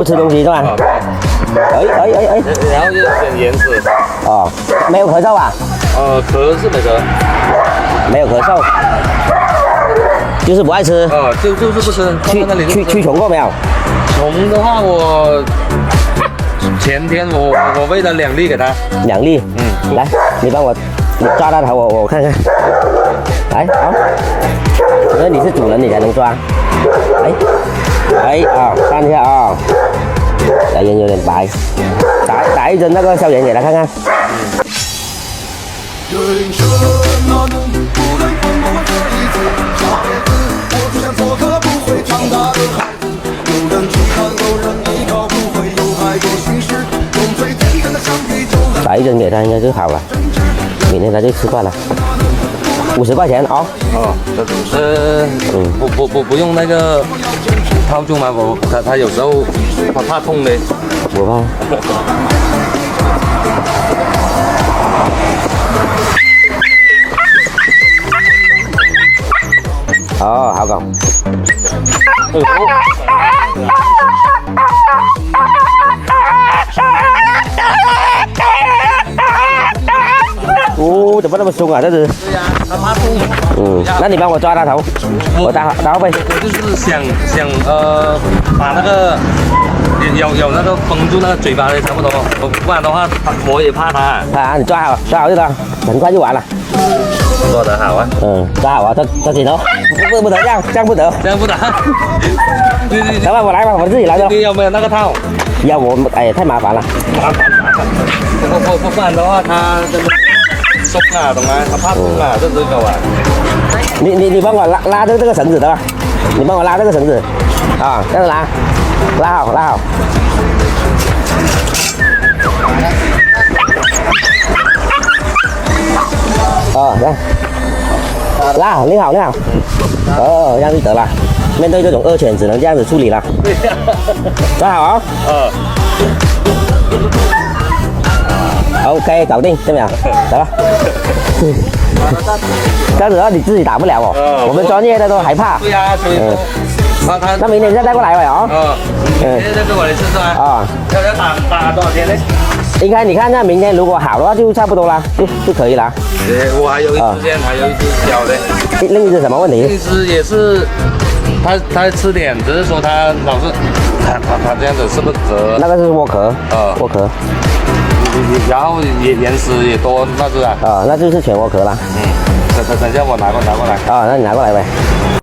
不吃东西是吧？哎，然后就选颜色。哦，没有咳嗽啊？咳是没咳，没有咳嗽，就是不爱吃。就是不吃。驱虫过没有？虫的话，我前天我喂了2粒给它。2粒。来，你帮我抓它头，我看看。来，好。因为你是主人，你才能抓。看一下啊，眼有点白，打一针那个消炎给他看看。打一针给他应该就好了，明天他就吃饭了。50块钱啊？不用那个套住吗？他有时候怕痛的。不怕。哦，好狗。哦，怎么那么凶啊？这只。对呀，它怕痛。那你帮我抓它头，我打后背。我就是想把那个有那个封住那个嘴巴的差不多，不然的话我也怕它。你抓好就得，很快就完了。做得好啊。抓好啊，抓紧头，不得这样不得。这样不得。来吧，我来吧，我自己来的。你有没有那个套？要我太麻烦了。不然的话它真的松啊，懂吗？它怕痛啊，这只狗啊。你帮我拉这个绳子的吧，你帮我拉这个绳子，这样拉好。来，拉好，拎好。这样就得了。面对这种恶犬，只能这样子处理了。抓好啊。OK， 搞定，对没有？得了。这样子的话你自己打不了哦。我们专业的都害怕。对呀，所以说。那明天再带过来吧。明天再过来试试啊。要打多少天呢？应该你看那明天如果好的话就差不多了，就可以了。我还有一只现在还有一只小的。另一只什么问题？另一只也是，它吃点，只是说它老是，它这样子是不是折？那个是窝壳。窝壳。然后岩石也多，那是啊。那就是全窝壳了。等下我拿过来。那你拿过来呗。